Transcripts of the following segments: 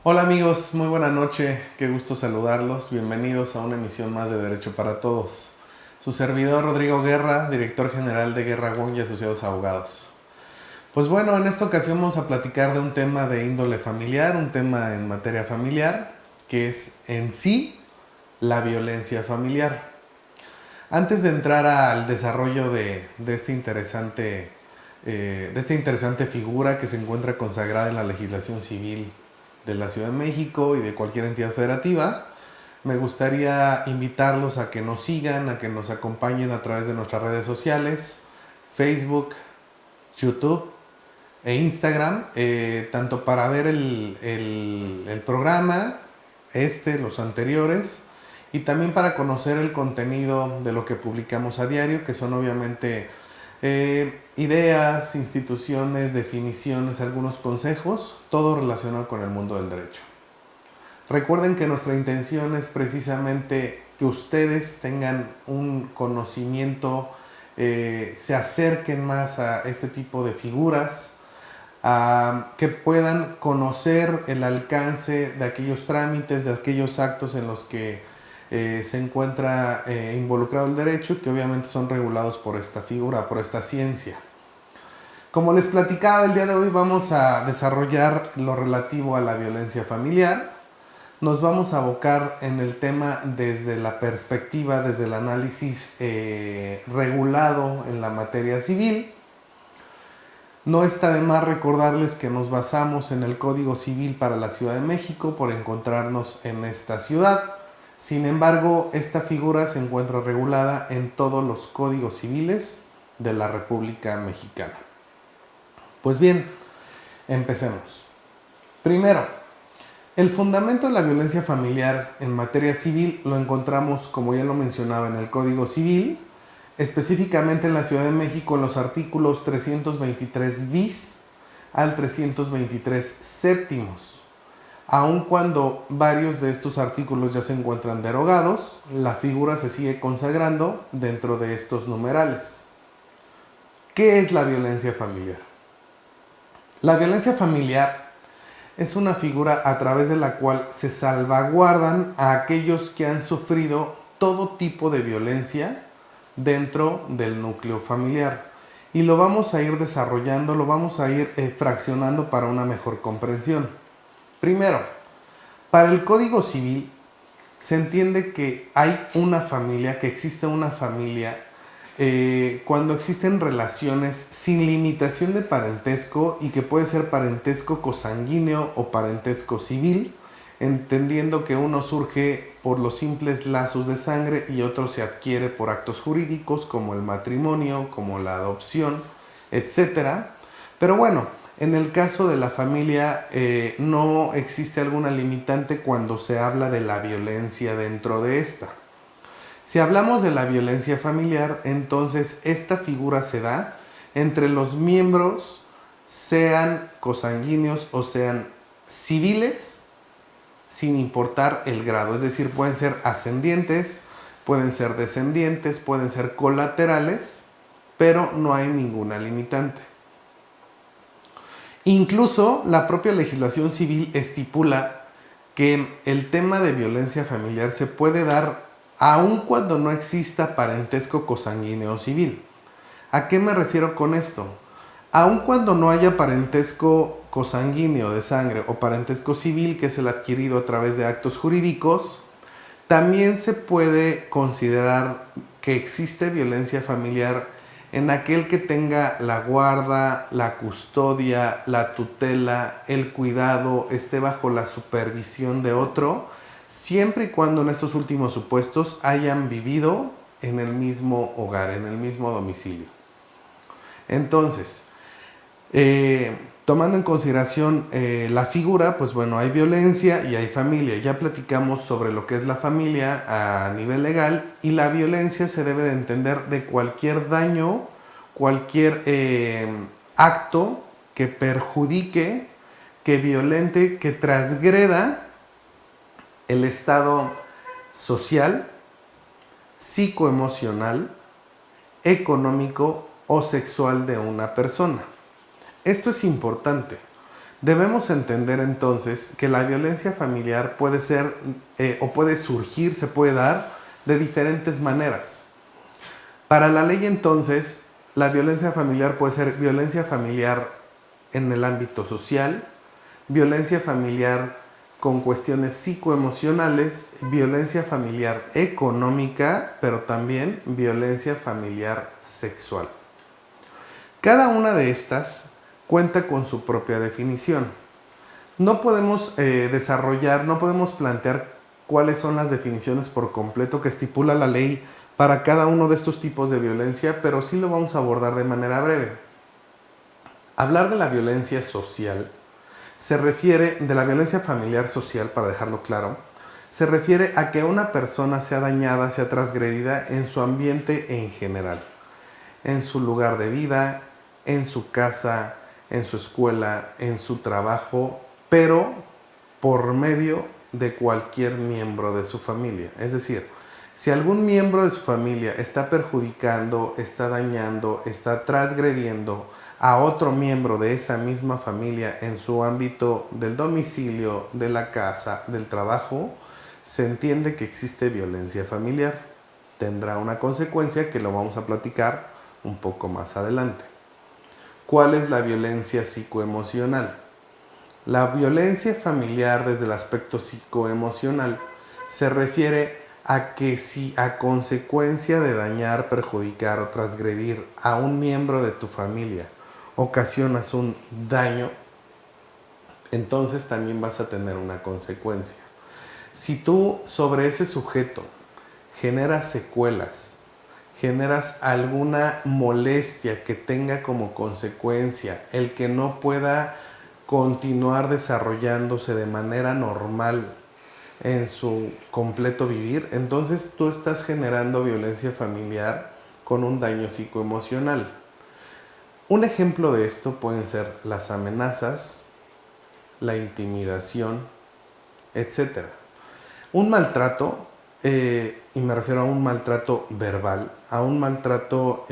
Hola amigos, muy buena noche, qué gusto saludarlos, bienvenidos a una emisión más de Derecho para Todos. Su servidor Rodrigo Guerra, director general de Guerra Wong y Asociados Abogados. Pues bueno, en esta ocasión vamos a platicar de un tema de índole familiar, un tema en materia familiar, que es en sí la violencia familiar. Antes de entrar al desarrollo de esta interesante figura que se encuentra consagrada en la legislación civil de la Ciudad de México y de cualquier entidad federativa, me gustaría invitarlos a que nos sigan, a que nos acompañen a través de nuestras redes sociales, Facebook, YouTube e Instagram, tanto para ver el programa, los anteriores, y también para conocer el contenido de lo que publicamos a diario, que son obviamente ideas, instituciones, definiciones, algunos consejos, todo relacionado con el mundo del derecho. Recuerden que nuestra intención es precisamente que ustedes tengan un conocimiento, se acerquen más a este tipo de figuras, que puedan conocer el alcance de aquellos trámites, de aquellos actos en los que se encuentra involucrado el derecho y que obviamente son regulados por esta figura, por esta ciencia. Como les platicaba, el día de hoy vamos a desarrollar lo relativo a la violencia familiar. Nos vamos a abocar en el tema desde la perspectiva, desde el análisis regulado en la materia civil. No está de más recordarles que nos basamos en el Código Civil para la Ciudad de México por encontrarnos en esta ciudad. Sin embargo, esta figura se encuentra regulada en todos los códigos civiles de la República Mexicana. Pues bien, empecemos. Primero, el fundamento de la violencia familiar en materia civil lo encontramos, como ya lo mencionaba, en el Código Civil, específicamente en la Ciudad de México en los artículos 323 bis al 323 séptimos. Aun cuando varios de estos artículos ya se encuentran derogados, la figura se sigue consagrando dentro de estos numerales. ¿Qué es la violencia familiar? La violencia familiar es una figura a través de la cual se salvaguardan a aquellos que han sufrido todo tipo de violencia dentro del núcleo familiar. Y lo vamos a ir desarrollando, lo vamos a ir fraccionando para una mejor comprensión. Primero, para el Código Civil se entiende que hay una familia, que existe una familia cuando existen relaciones sin limitación de parentesco y que puede ser parentesco cosanguíneo o parentesco civil, entendiendo que uno surge por los simples lazos de sangre y otro se adquiere por actos jurídicos como el matrimonio, como la adopción, etc. Pero bueno, en el caso de la familia no existe alguna limitante cuando se habla de la violencia dentro de esta. Si hablamos de la violencia familiar, entonces esta figura se da entre los miembros, sean cosanguíneos o sean civiles, sin importar el grado. Es decir, pueden ser ascendientes, pueden ser descendientes, pueden ser colaterales, pero no hay ninguna limitante. Incluso la propia legislación civil estipula que el tema de violencia familiar se puede dar aun cuando no exista parentesco cosanguíneo civil. ¿A qué me refiero con esto? Aun cuando no haya parentesco cosanguíneo de sangre o parentesco civil, que es el adquirido a través de actos jurídicos, también se puede considerar que existe violencia familiar en aquel que tenga la guarda, la custodia, la tutela, el cuidado, esté bajo la supervisión de otro, siempre y cuando en estos últimos supuestos hayan vivido en el mismo hogar, en el mismo domicilio. Entonces, tomando en consideración la figura, pues bueno, hay violencia y hay familia. Ya platicamos sobre lo que es la familia a nivel legal, y la violencia se debe de entender de cualquier daño, cualquier acto que perjudique, que violente, que transgreda el estado social, psicoemocional, económico o sexual de una persona. Esto es importante. Debemos entender entonces que la violencia familiar puede ser o puede surgir, se puede dar de diferentes maneras. Para la ley entonces, la violencia familiar puede ser violencia familiar en el ámbito social, violencia familiar con cuestiones psicoemocionales, violencia familiar económica, pero también violencia familiar sexual. Cada una de estas cuenta con su propia definición. No podemos no podemos plantear cuáles son las definiciones por completo que estipula la ley para cada uno de estos tipos de violencia, pero sí lo vamos a abordar de manera breve. Hablar de la violencia social se refiere, de la violencia familiar social, para dejarlo claro, se refiere a que una persona sea dañada, sea transgredida en su ambiente en general, en su lugar de vida, en su casa, en su escuela, en su trabajo, pero por medio de cualquier miembro de su familia. Es decir, si algún miembro de su familia está perjudicando, está dañando, está transgrediendo a otro miembro de esa misma familia en su ámbito del domicilio, de la casa, del trabajo, se entiende que existe violencia familiar. Tendrá una consecuencia que lo vamos a platicar un poco más adelante. ¿Cuál es la violencia psicoemocional? La violencia familiar desde el aspecto psicoemocional se refiere a que si a consecuencia de dañar, perjudicar o transgredir a un miembro de tu familia ocasionas un daño, entonces también vas a tener una consecuencia. Si tú sobre ese sujeto generas secuelas, generas alguna molestia que tenga como consecuencia el que no pueda continuar desarrollándose de manera normal en su completo vivir, entonces tú estás generando violencia familiar con un daño psicoemocional. Un ejemplo de esto pueden ser las amenazas, la intimidación, etc. Un maltrato, y me refiero a un maltrato verbal, a un maltrato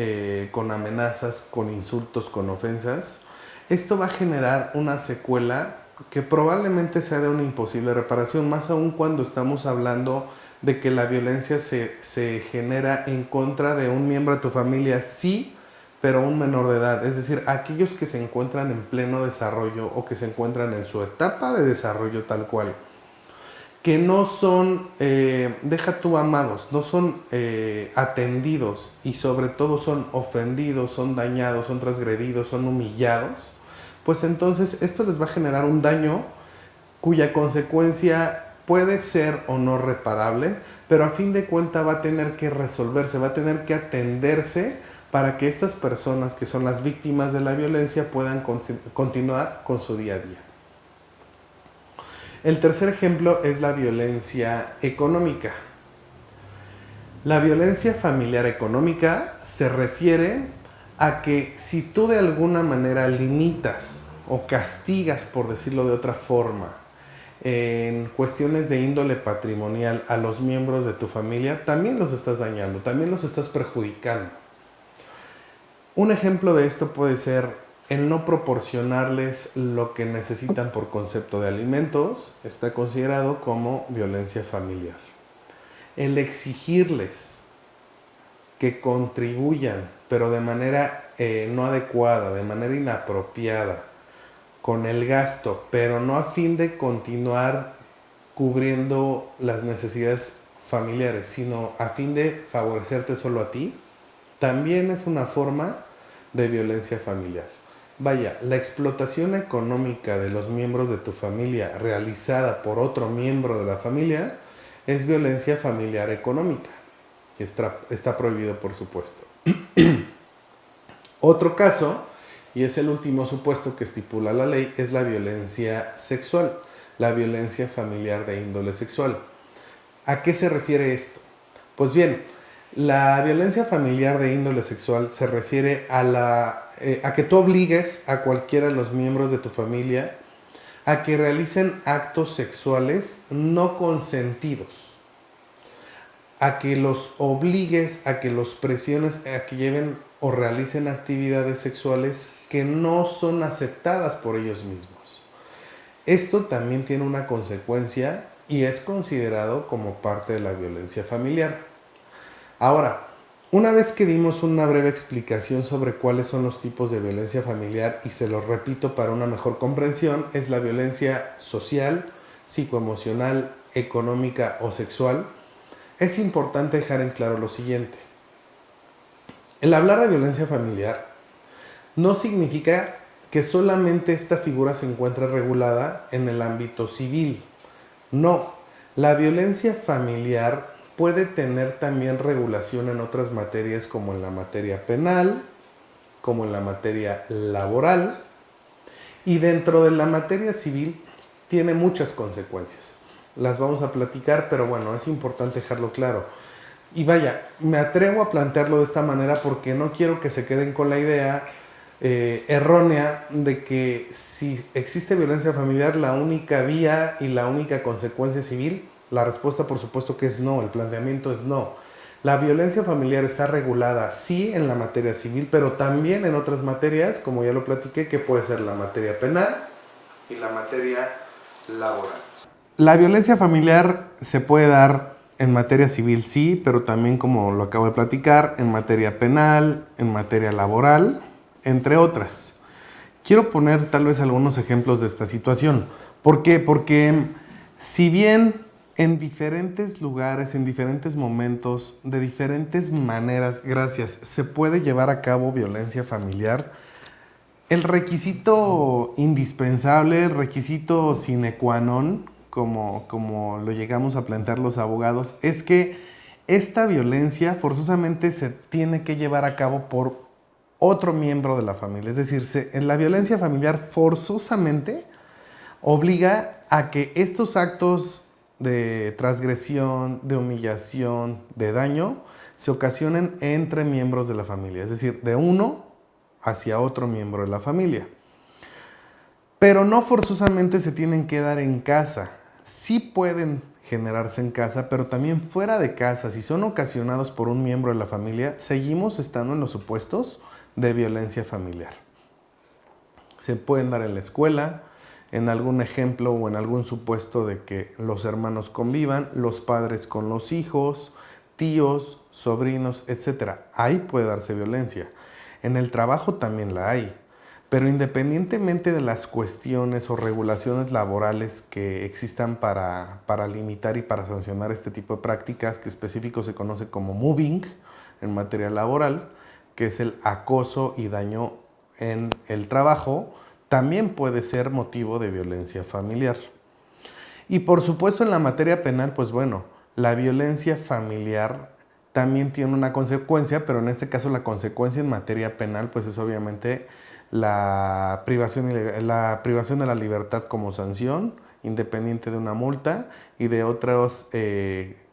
con amenazas, con insultos, con ofensas, esto va a generar una secuela que probablemente sea de una imposible reparación, más aún cuando estamos hablando de que la violencia se genera en contra de un miembro de tu familia, sí, pero un menor de edad, es decir, aquellos que se encuentran en pleno desarrollo o que se encuentran en su etapa de desarrollo tal cual, que no son, deja tú amados, no son atendidos y sobre todo son ofendidos, son dañados, son transgredidos, son humillados, pues entonces esto les va a generar un daño cuya consecuencia puede ser o no reparable, pero a fin de cuentas va a tener que resolverse, va a tener que atenderse para que estas personas que son las víctimas de la violencia puedan continuar con su día a día. El tercer ejemplo es la violencia económica. La violencia familiar económica se refiere a que si tú de alguna manera limitas o castigas, por decirlo de otra forma, en cuestiones de índole patrimonial a los miembros de tu familia, también los estás dañando, también los estás perjudicando. Un ejemplo de esto puede ser el no proporcionarles lo que necesitan por concepto de alimentos, está considerado como violencia familiar. El exigirles que contribuyan, pero de manera no adecuada, de manera inapropiada, con el gasto, pero no a fin de continuar cubriendo las necesidades familiares, sino a fin de favorecerte solo a ti, también es una forma de violencia familiar. Vaya, la explotación económica de los miembros de tu familia realizada por otro miembro de la familia es violencia familiar económica, que está prohibido, por supuesto. Otro caso, y es el último supuesto que estipula la ley, es la violencia sexual, la violencia familiar de índole sexual. ¿A qué se refiere esto? Pues bien, la violencia familiar de índole sexual se refiere a que tú obligues a cualquiera de los miembros de tu familia a que realicen actos sexuales no consentidos, a que los obligues, a que los presiones, a que lleven o realicen actividades sexuales que no son aceptadas por ellos mismos. Esto también tiene una consecuencia y es considerado como parte de la violencia familiar. Ahora, una vez que dimos una breve explicación sobre cuáles son los tipos de violencia familiar, y se los repito para una mejor comprensión, es la violencia social, psicoemocional, económica o sexual, es importante dejar en claro lo siguiente. El hablar de violencia familiar no significa que solamente esta figura se encuentre regulada en el ámbito civil. No, la violencia familiar puede tener también regulación en otras materias, como en la materia penal, como en la materia laboral, y dentro de la materia civil tiene muchas consecuencias. Las vamos a platicar, pero bueno, es importante dejarlo claro. Y vaya, me atrevo a plantearlo de esta manera porque no quiero que se queden con la idea errónea de que si existe violencia familiar, la única vía y la única consecuencia civil. La respuesta, por supuesto, que es no. El planteamiento es no. La violencia familiar está regulada, sí, en la materia civil, pero también en otras materias, como ya lo platiqué, que puede ser la materia penal y la materia laboral. La violencia familiar se puede dar en materia civil, sí, pero también, como lo acabo de platicar, en materia penal, en materia laboral, entre otras. Quiero poner tal vez algunos ejemplos de esta situación. ¿Por qué? Porque si bien en diferentes lugares, en diferentes momentos, de diferentes maneras, se puede llevar a cabo violencia familiar, el requisito indispensable, el requisito sine qua non, como lo llegamos a plantear los abogados, es que esta violencia forzosamente se tiene que llevar a cabo por otro miembro de la familia. Es decir, en la violencia familiar forzosamente obliga a que estos actos de transgresión, de humillación, de daño, se ocasionen entre miembros de la familia. Es decir, de uno hacia otro miembro de la familia. Pero no forzosamente se tienen que dar en casa. Sí pueden generarse en casa, pero también fuera de casa. Si son ocasionados por un miembro de la familia, seguimos estando en los supuestos de violencia familiar. Se pueden dar en la escuela, en algún ejemplo o en algún supuesto de que los hermanos convivan, los padres con los hijos, tíos, sobrinos, etc. Ahí puede darse violencia. En el trabajo también la hay. Pero independientemente de las cuestiones o regulaciones laborales que existan para limitar y para sancionar este tipo de prácticas, que específico se conoce como mobbing en materia laboral, que es el acoso y daño en el trabajo, también puede ser motivo de violencia familiar. Y por supuesto en la materia penal, pues bueno, la violencia familiar también tiene una consecuencia, pero en este caso la consecuencia en materia penal pues es obviamente la privación de la libertad como sanción, independiente de una multa y de otros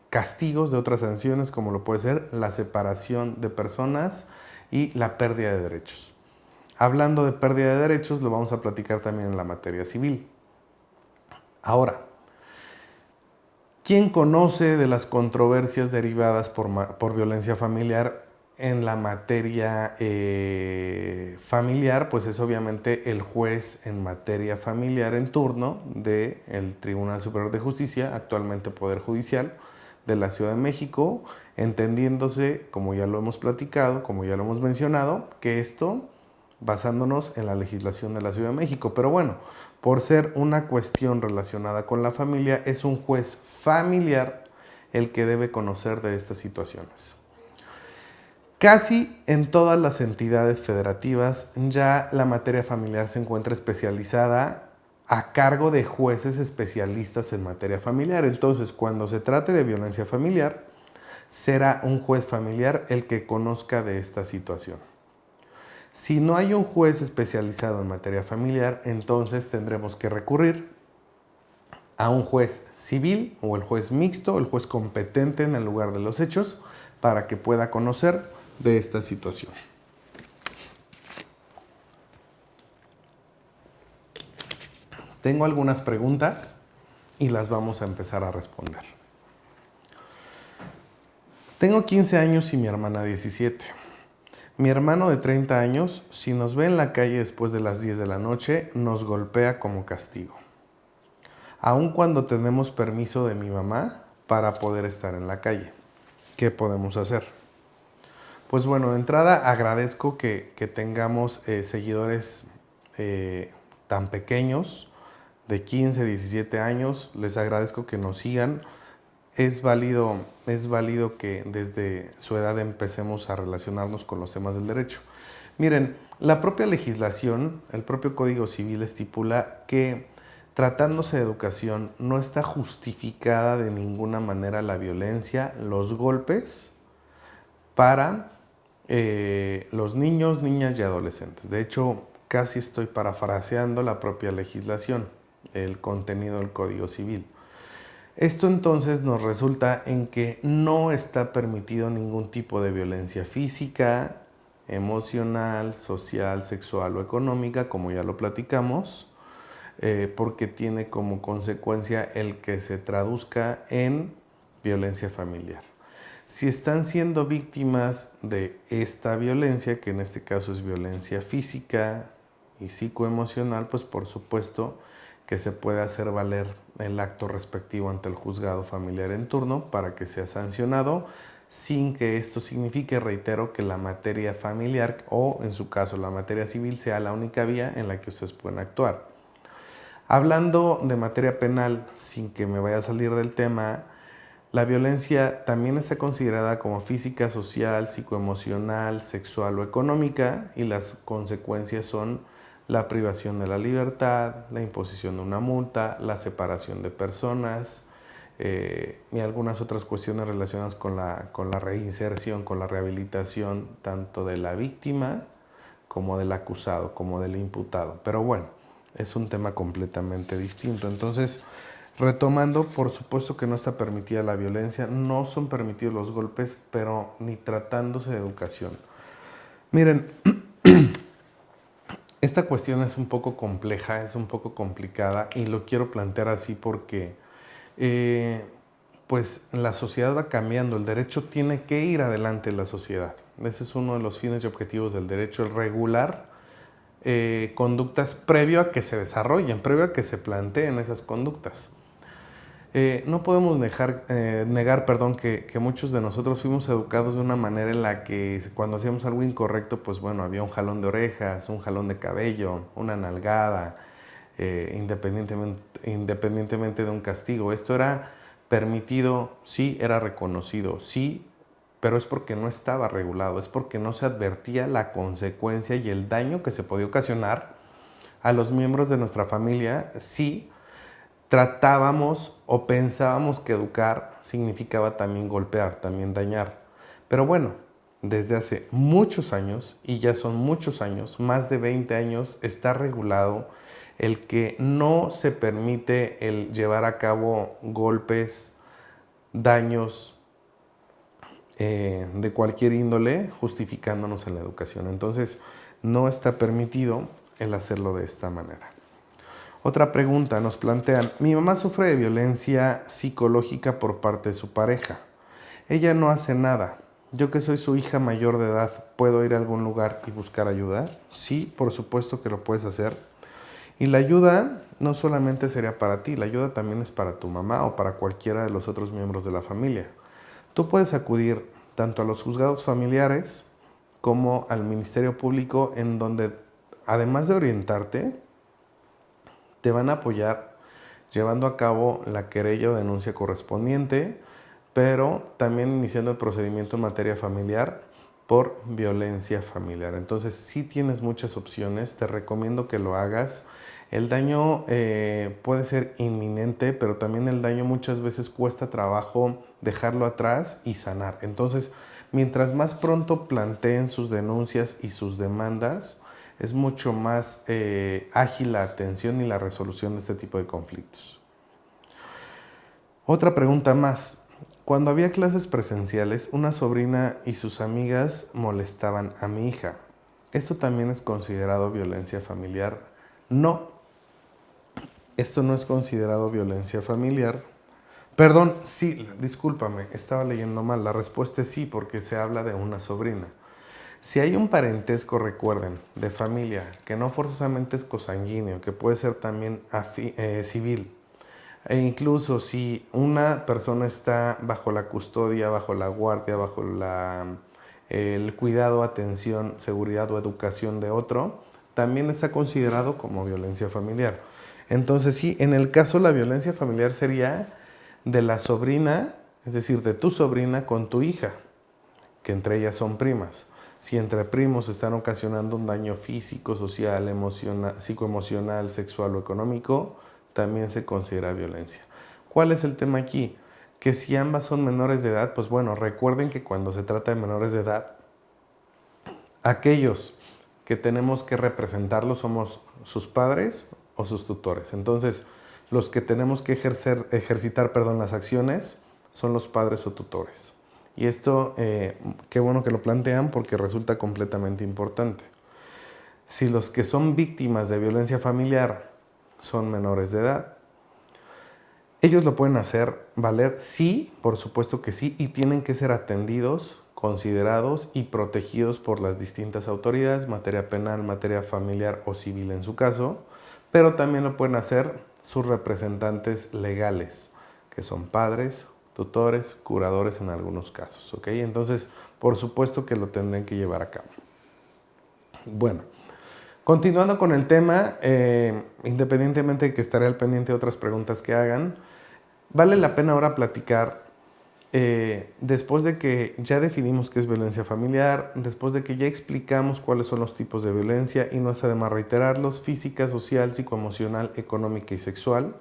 castigos, de otras sanciones, como lo puede ser la separación de personas y la pérdida de derechos. Hablando de pérdida de derechos, lo vamos a platicar también en la materia civil. Ahora, ¿quién conoce de las controversias derivadas por violencia familiar en la materia familiar? Pues es obviamente el juez en materia familiar en turno del Tribunal Superior de Justicia, actualmente Poder Judicial de la Ciudad de México, entendiéndose, como ya lo hemos platicado, como ya lo hemos mencionado, que esto basándonos en la legislación de la Ciudad de México. Pero bueno, por ser una cuestión relacionada con la familia, es un juez familiar el que debe conocer de estas situaciones. Casi en todas las entidades federativas ya la materia familiar se encuentra especializada a cargo de jueces especialistas en materia familiar. Entonces, cuando se trate de violencia familiar, será un juez familiar el que conozca de esta situación. Si no hay un juez especializado en materia familiar, entonces tendremos que recurrir a un juez civil o el juez mixto, el juez competente en el lugar de los hechos, para que pueda conocer de esta situación. Tengo algunas preguntas y las vamos a empezar a responder. Tengo 15 años y mi hermana 17. Mi hermano de 30 años, si nos ve en la calle después de las 10 de la noche, nos golpea como castigo. aun cuando tenemos permiso de mi mamá para poder estar en la calle. ¿Qué podemos hacer? Pues bueno, de entrada agradezco que tengamos seguidores tan pequeños, de 15, 17 años. Les agradezco que nos sigan. Es válido que desde su edad empecemos a relacionarnos con los temas del derecho. Miren, la propia legislación, el propio Código Civil estipula que tratándose de educación no está justificada de ninguna manera la violencia, los golpes para los niños, niñas y adolescentes. De hecho, casi estoy parafraseando la propia legislación, el contenido del Código Civil. Esto entonces nos resulta en que no está permitido ningún tipo de violencia física, emocional, social, sexual o económica, como ya lo platicamos, porque tiene como consecuencia el que se traduzca en violencia familiar. Si están siendo víctimas de esta violencia, que en este caso es violencia física y psicoemocional, pues por supuesto que se puede hacer valer el acto respectivo ante el juzgado familiar en turno para que sea sancionado, sin que esto signifique, reitero, que la materia familiar o en su caso la materia civil sea la única vía en la que ustedes pueden actuar. Hablando de materia penal, sin que me vaya a salir del tema, la violencia también está considerada como física, social, psicoemocional, sexual o económica, y las consecuencias son la privación de la libertad, la imposición de una multa, la separación de personas y algunas otras cuestiones relacionadas con la reinserción, con la rehabilitación tanto de la víctima como del acusado, como del imputado. Pero bueno, es un tema completamente distinto. Entonces, retomando, por supuesto que no está permitida la violencia, no son permitidos los golpes, pero ni tratándose de educación. Miren, esta cuestión es un poco compleja, es un poco complicada y lo quiero plantear así porque pues la sociedad va cambiando, el derecho tiene que ir adelante en la sociedad. Ese es uno de los fines y objetivos del derecho, el regular conductas previo a que se desarrollen, previo a que se planteen esas conductas. No podemos negar que muchos de nosotros fuimos educados de una manera en la que cuando hacíamos algo incorrecto, pues bueno, había un jalón de orejas, un jalón de cabello, una nalgada, independientemente de un castigo. Esto era permitido, sí, era reconocido, sí, pero es porque no estaba regulado, es porque no se advertía la consecuencia y el daño que se podía ocasionar a los miembros de nuestra familia si tratábamos o pensábamos que educar significaba también golpear, también dañar. Pero bueno, desde hace muchos años, y ya son muchos años, más de 20 años, está regulado el que no se permite el llevar a cabo golpes, daños de cualquier índole, justificándonos en la educación. Entonces, no está permitido el hacerlo de esta manera. Otra pregunta nos plantean, mi mamá sufre de violencia psicológica por parte de su pareja. Ella no hace nada. Yo que soy su hija mayor de edad, ¿puedo ir a algún lugar y buscar ayuda? Sí, por supuesto que lo puedes hacer. Y la ayuda no solamente sería para ti, la ayuda también es para tu mamá o para cualquiera de los otros miembros de la familia. Tú puedes acudir tanto a los juzgados familiares como al Ministerio Público, en donde, además de orientarte, te van a apoyar llevando a cabo la querella o denuncia correspondiente, pero también iniciando el procedimiento en materia familiar por violencia familiar. Entonces, sí tienes muchas opciones, te recomiendo que lo hagas. El daño puede ser inminente, pero también el daño muchas veces cuesta trabajo dejarlo atrás y sanar. Entonces, mientras más pronto planteen sus denuncias y sus demandas, es mucho más ágil la atención y la resolución de este tipo de conflictos. Otra pregunta más. Cuando había clases presenciales, una sobrina y sus amigas molestaban a mi hija. ¿Esto también es considerado violencia familiar? No, esto no es considerado violencia familiar. Perdón, sí, discúlpame, estaba leyendo mal. La respuesta es sí, porque se habla de una sobrina. Si hay un parentesco, recuerden, de familia, que no forzosamente es cosanguíneo, que puede ser también civil, E incluso si una persona está bajo la custodia, bajo la guardia, bajo el cuidado, atención, seguridad o educación de otro, también está considerado como violencia familiar. Entonces sí, en el caso la violencia familiar sería de la sobrina, es decir, de tu sobrina con tu hija, que entre ellas son primas. Si entre primos están ocasionando un daño físico, social, emocional, psicoemocional, sexual o económico, también se considera violencia. ¿Cuál es el tema aquí? Que si ambas son menores de edad, pues bueno, recuerden que cuando se trata de menores de edad, aquellos que tenemos que representarlos somos sus padres o sus tutores. Entonces, los que tenemos que ejercitar las acciones son los padres o tutores. Y esto, qué bueno que lo plantean porque resulta completamente importante. Si los que son víctimas de violencia familiar son menores de edad, ellos lo pueden hacer valer, sí, por supuesto que sí, y tienen que ser atendidos, considerados y protegidos por las distintas autoridades, materia penal, materia familiar o civil en su caso, pero también lo pueden hacer sus representantes legales, que son padres, tutores, curadores en algunos casos, ¿ok? Entonces, por supuesto que lo tendrán que llevar a cabo. Bueno, continuando con el tema, independientemente de que estaré al pendiente de otras preguntas que hagan, vale la pena ahora platicar, después de que ya definimos qué es violencia familiar, después de que ya explicamos cuáles son los tipos de violencia, y no es además reiterarlos: física, social, psicoemocional, económica y sexual.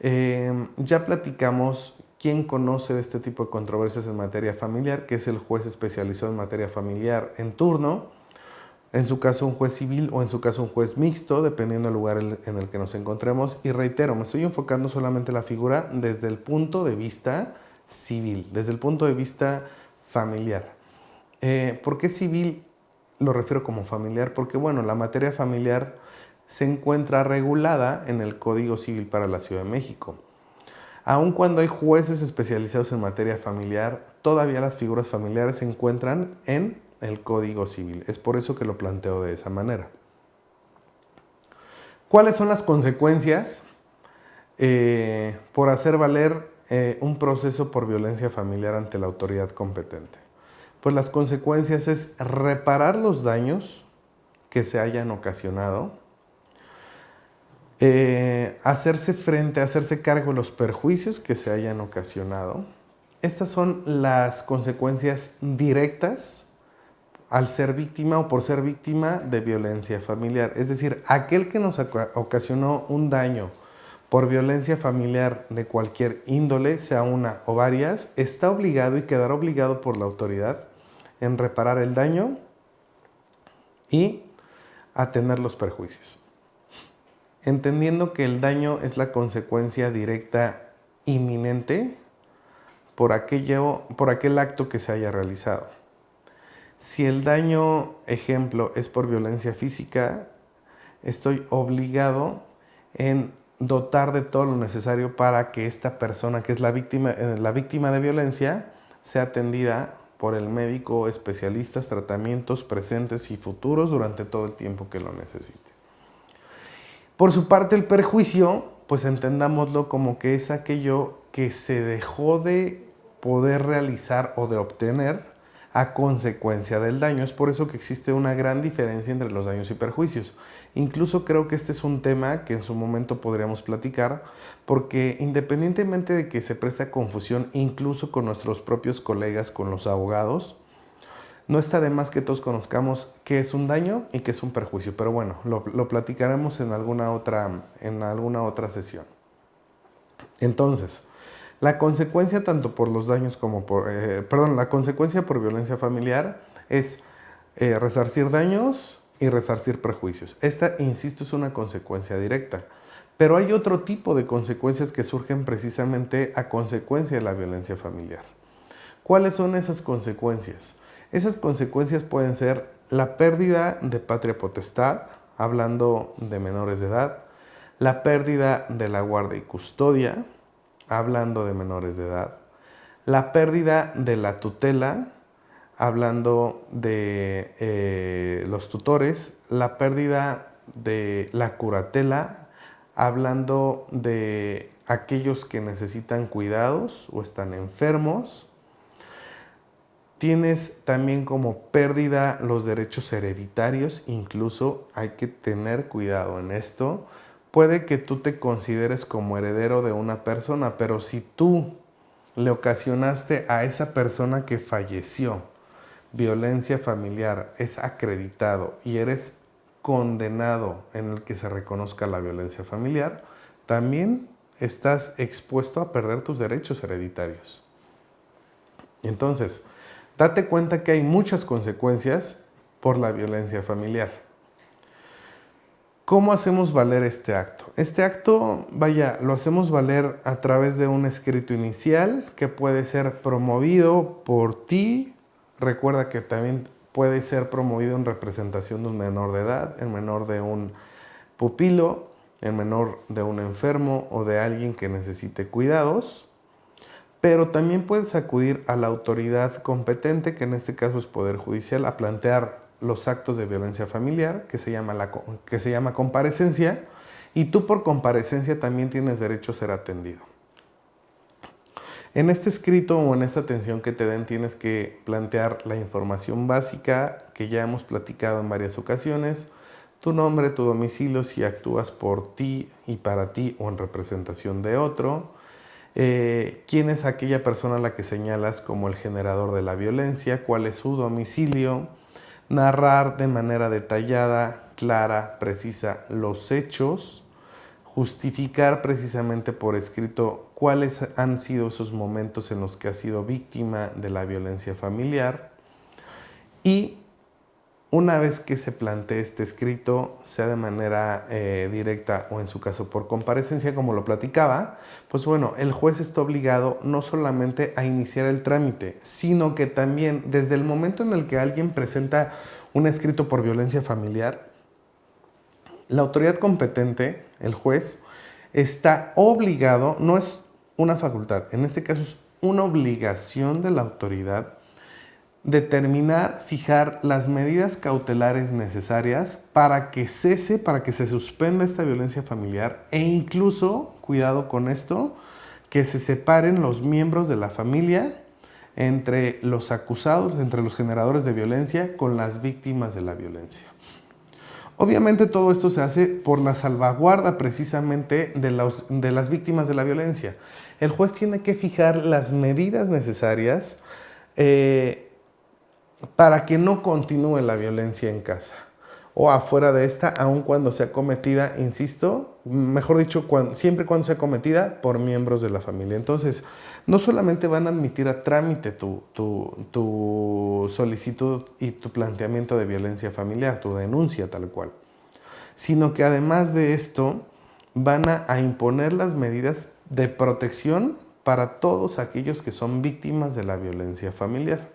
Ya platicamos quién conoce de este tipo de controversias en materia familiar, que es el juez especializado en materia familiar en turno, en su caso un juez civil o en su caso un juez mixto, dependiendo del lugar en el que nos encontremos. Y reitero, me estoy enfocando solamente en la figura desde el punto de vista civil, desde el punto de vista familiar. ¿Por qué civil lo refiero como familiar? Porque bueno, la materia familiar se encuentra regulada en el Código Civil para la Ciudad de México. Aun cuando hay jueces especializados en materia familiar, todavía las figuras familiares se encuentran en el Código Civil. Es por eso que lo planteo de esa manera. ¿Cuáles son las consecuencias por hacer valer un proceso por violencia familiar ante la autoridad competente? Pues las consecuencias es reparar los daños que se hayan ocasionado, hacerse cargo de los perjuicios que se hayan ocasionado. Estas son las consecuencias directas al ser víctima o por ser víctima de violencia familiar. Es decir, aquel que nos ocasionó un daño por violencia familiar de cualquier índole, sea una o varias, está obligado y quedará obligado por la autoridad en reparar el daño y atener los perjuicios, entendiendo que el daño es la consecuencia directa inminente por aquel acto que se haya realizado. Si el daño, ejemplo, es por violencia física, estoy obligado en dotar de todo lo necesario para que esta persona, que es la víctima de violencia, sea atendida por el médico, especialistas, tratamientos presentes y futuros durante todo el tiempo que lo necesite. Por su parte, el perjuicio, pues entendámoslo como que es aquello que se dejó de poder realizar o de obtener a consecuencia del daño. Es por eso que existe una gran diferencia entre los daños y perjuicios. Incluso creo que este es un tema que en su momento podríamos platicar, porque independientemente de que se preste a confusión, incluso con nuestros propios colegas, con los abogados, no está de más que todos conozcamos qué es un daño y qué es un perjuicio. Pero bueno, lo platicaremos en alguna otra sesión. Entonces, la consecuencia tanto por los daños como la consecuencia por violencia familiar es resarcir daños y resarcir perjuicios. Esta, insisto, es una consecuencia directa. Pero hay otro tipo de consecuencias que surgen precisamente a consecuencia de la violencia familiar. ¿Cuáles son esas consecuencias? Esas consecuencias pueden ser la pérdida de patria potestad, hablando de menores de edad, la pérdida de la guardia y custodia, hablando de menores de edad, la pérdida de la tutela, hablando de los tutores, la pérdida de la curatela, hablando de aquellos que necesitan cuidados o están enfermos. Tienes también como pérdida los derechos hereditarios, incluso hay que tener cuidado en esto. Puede que tú te consideres como heredero de una persona, pero si tú le ocasionaste a esa persona que falleció violencia familiar, es acreditado y eres condenado en el que se reconozca la violencia familiar, también estás expuesto a perder tus derechos hereditarios. Entonces, date cuenta que hay muchas consecuencias por la violencia familiar. ¿Cómo hacemos valer este acto? Este acto, lo hacemos valer a través de un escrito inicial que puede ser promovido por ti. Recuerda que también puede ser promovido en representación de un menor de edad, en menor de un pupilo, en menor de un enfermo o de alguien que necesite cuidados. Pero también puedes acudir a la autoridad competente, que en este caso es Poder Judicial, a plantear los actos de violencia familiar, que se llama comparecencia, y tú por comparecencia también tienes derecho a ser atendido. En este escrito o en esta atención que te den tienes que plantear la información básica que ya hemos platicado en varias ocasiones, tu nombre, tu domicilio, si actúas por ti y para ti o en representación de otro, quién es aquella persona a la que señalas como el generador de la violencia, cuál es su domicilio, narrar de manera detallada, clara, precisa los hechos, justificar precisamente por escrito cuáles han sido esos momentos en los que has sido víctima de la violencia familiar y una vez que se plantee este escrito, sea de manera directa o en su caso por comparecencia, como lo platicaba, pues bueno, el juez está obligado no solamente a iniciar el trámite, sino que también desde el momento en el que alguien presenta un escrito por violencia familiar, la autoridad competente, el juez, está obligado, no es una facultad, en este caso es una obligación de la autoridad, determinar, fijar las medidas cautelares necesarias para que cese, para que se suspenda esta violencia familiar e incluso, cuidado con esto, que se separen los miembros de la familia entre los acusados, entre los generadores de violencia con las víctimas de la violencia. Obviamente todo esto se hace por la salvaguarda precisamente de las víctimas de la violencia. El juez tiene que fijar las medidas necesarias para que no continúe la violencia en casa o afuera de esta, aun cuando sea cometida, insisto, mejor dicho, siempre cuando sea cometida por miembros de la familia. Entonces, no solamente van a admitir a trámite tu solicitud y tu planteamiento de violencia familiar, tu denuncia tal cual, sino que además de esto, van a imponer las medidas de protección para todos aquellos que son víctimas de la violencia familiar.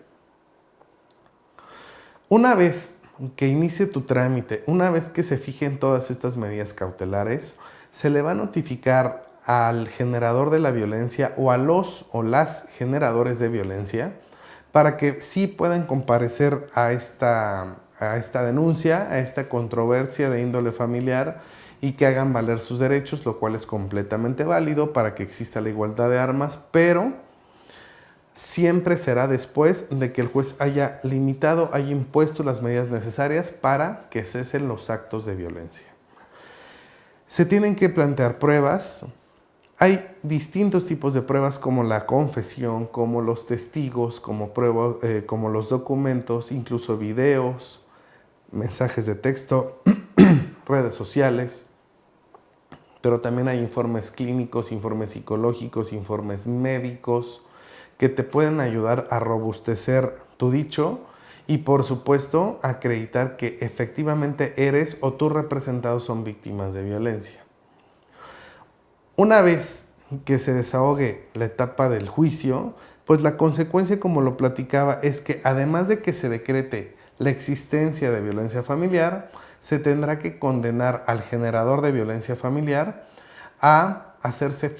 Una vez que inicie tu trámite, una vez que se fijen todas estas medidas cautelares, se le va a notificar al generador de la violencia o a los o las generadores de violencia para que sí puedan comparecer a esta denuncia, a esta controversia de índole familiar y que hagan valer sus derechos, lo cual es completamente válido para que exista la igualdad de armas, pero siempre será después de que el juez haya limitado, haya impuesto las medidas necesarias para que cesen los actos de violencia. Se tienen que plantear pruebas. Hay distintos tipos de pruebas como la confesión, como los testigos, como los documentos, incluso videos, mensajes de texto, redes sociales, pero también hay informes clínicos, informes psicológicos, informes médicos, que te pueden ayudar a robustecer tu dicho y, por supuesto, acreditar que efectivamente eres o tus representados son víctimas de violencia. Una vez que se desahogue la etapa del juicio, pues la consecuencia, como lo platicaba, es que además de que se decrete la existencia de violencia familiar, se tendrá que condenar al generador de violencia familiar a hacerse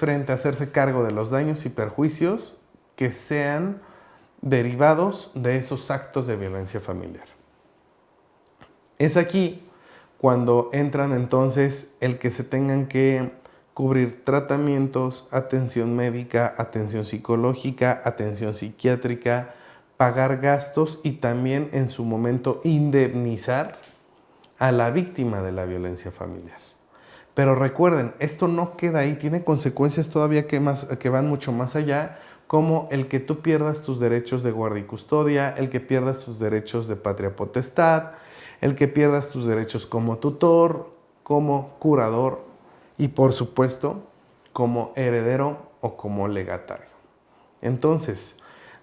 cargo de los daños y perjuicios que sean derivados de esos actos de violencia familiar. Es aquí cuando entran entonces el que se tengan que cubrir tratamientos, atención médica, atención psicológica, atención psiquiátrica, pagar gastos y también en su momento indemnizar a la víctima de la violencia familiar. Pero recuerden, esto no queda ahí, tiene consecuencias todavía que van mucho más allá, como el que tú pierdas tus derechos de guardia y custodia, el que pierdas tus derechos de patria potestad, el que pierdas tus derechos como tutor, como curador y por supuesto como heredero o como legatario. Entonces,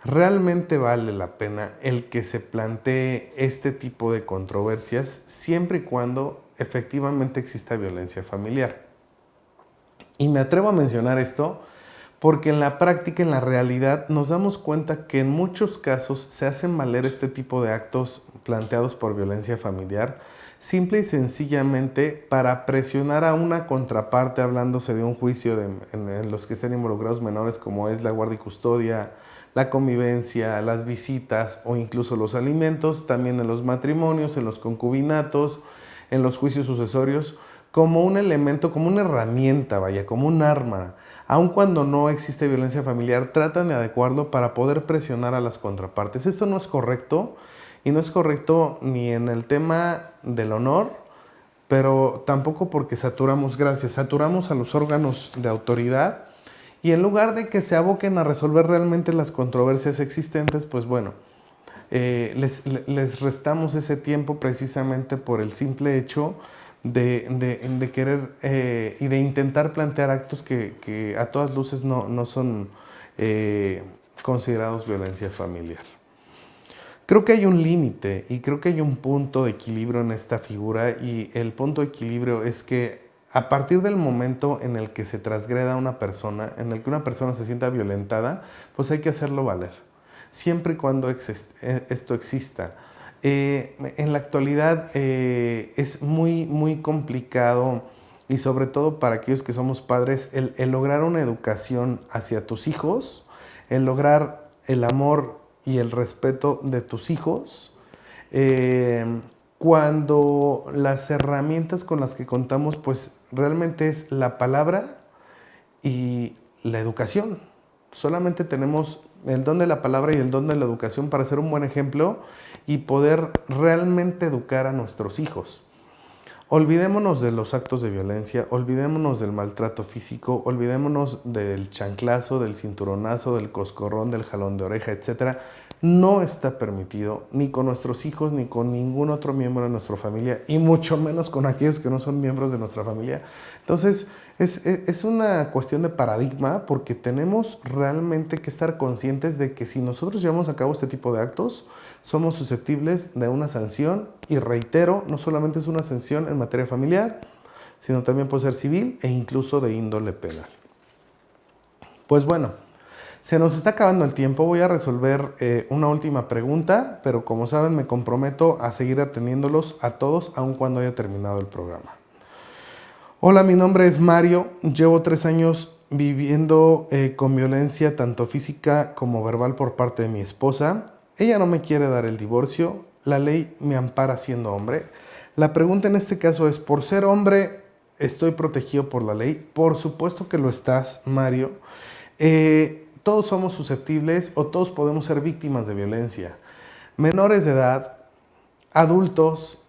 realmente vale la pena el que se plantee este tipo de controversias siempre y cuando efectivamente exista violencia familiar. Y me atrevo a mencionar esto porque en la práctica, en la realidad, nos damos cuenta que en muchos casos se hacen valer este tipo de actos planteados por violencia familiar, simple y sencillamente para presionar a una contraparte, hablándose de un juicio en los que estén involucrados menores, como es la guardia y custodia, la convivencia, las visitas o incluso los alimentos, también en los matrimonios, en los concubinatos, en los juicios sucesorios, como un elemento, como una herramienta, vaya, como un arma. Aun cuando no existe violencia familiar, tratan de adecuarlo para poder presionar a las contrapartes. Esto no es correcto, y no es correcto ni en el tema del honor, pero tampoco porque saturamos a los órganos de autoridad, y en lugar de que se aboquen a resolver realmente las controversias existentes, pues bueno, les restamos ese tiempo precisamente por el simple hecho de querer y de intentar plantear actos que a todas luces no son considerados violencia familiar. Creo que hay un límite y creo que hay un punto de equilibrio en esta figura, y el punto de equilibrio es que a partir del momento en el que se transgreda a una persona, en el que una persona se sienta violentada, pues hay que hacerlo valer, siempre y cuando esto exista. En la actualidad es muy complicado, y sobre todo para aquellos que somos padres, el lograr una educación hacia tus hijos, el lograr el amor y el respeto de tus hijos, cuando las herramientas con las que contamos pues realmente es la palabra y la educación. Solamente tenemos el don de la palabra y el don de la educación para ser un buen ejemplo y poder realmente educar a nuestros hijos. Olvidémonos de los actos de violencia, olvidémonos del maltrato físico, olvidémonos del chanclazo, del cinturonazo, del coscorrón, del jalón de oreja, etc. No está permitido ni con nuestros hijos ni con ningún otro miembro de nuestra familia, y mucho menos con aquellos que no son miembros de nuestra familia. Entonces, es una cuestión de paradigma, porque tenemos realmente que estar conscientes de que si nosotros llevamos a cabo este tipo de actos, somos susceptibles de una sanción, y reitero, no solamente es una sanción en materia familiar, sino también puede ser civil e incluso de índole penal. Pues bueno, se nos está acabando el tiempo. Voy a resolver una última pregunta, pero como saben me comprometo a seguir atendiéndolos a todos aun cuando haya terminado el programa. Hola, mi nombre es Mario, llevo 3 años viviendo con violencia tanto física como verbal por parte de mi esposa. Ella no me quiere dar el divorcio, la ley me ampara siendo hombre. La pregunta en este caso es, ¿por ser hombre estoy protegido por la ley? Por supuesto que lo estás, Mario. Todos somos susceptibles o todos podemos ser víctimas de violencia. Menores de edad, adultos,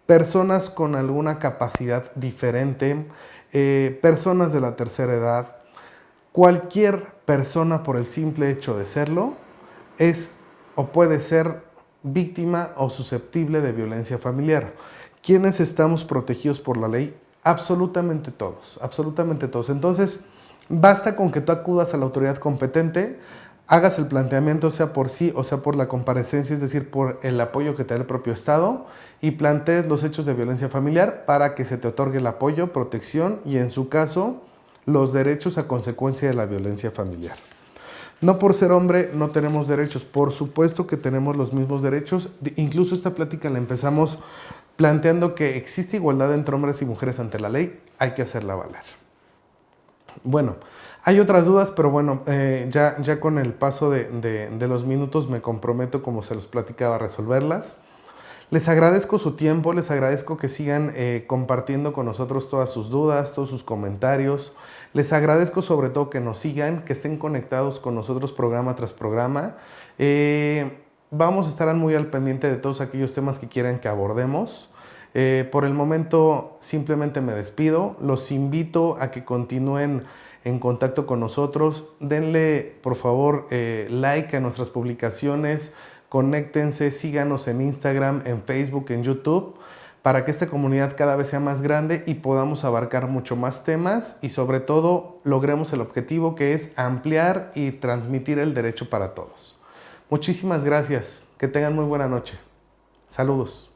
personas con alguna capacidad diferente, personas de la tercera edad, cualquier persona por el simple hecho de serlo es o puede ser víctima o susceptible de violencia familiar. ¿Quiénes estamos protegidos por la ley? Absolutamente todos, absolutamente todos. Entonces, basta con que tú acudas a la autoridad competente, hagas el planteamiento, sea por sí o sea por la comparecencia, es decir, por el apoyo que te da el propio Estado, y plantees los hechos de violencia familiar para que se te otorgue el apoyo, protección y, en su caso, los derechos a consecuencia de la violencia familiar. No por ser hombre no tenemos derechos, por supuesto que tenemos los mismos derechos. Incluso esta plática la empezamos planteando que existe igualdad entre hombres y mujeres ante la ley, hay que hacerla valer. Bueno, hay otras dudas, pero bueno, ya con el paso de los minutos me comprometo, como se los platicaba, a resolverlas. Les agradezco su tiempo, les agradezco que sigan compartiendo con nosotros todas sus dudas, todos sus comentarios. Les agradezco sobre todo que nos sigan, que estén conectados con nosotros programa tras programa. Vamos a estar muy al pendiente de todos aquellos temas que quieran que abordemos. Por el momento simplemente me despido. Los invito a que continúen en contacto con nosotros. Denle por favor like a nuestras publicaciones. Conéctense, síganos en Instagram, en Facebook, en YouTube, para que esta comunidad cada vez sea más grande y podamos abarcar mucho más temas y sobre todo logremos el objetivo que es ampliar y transmitir el derecho para todos. Muchísimas gracias. Que tengan muy buena noche. Saludos.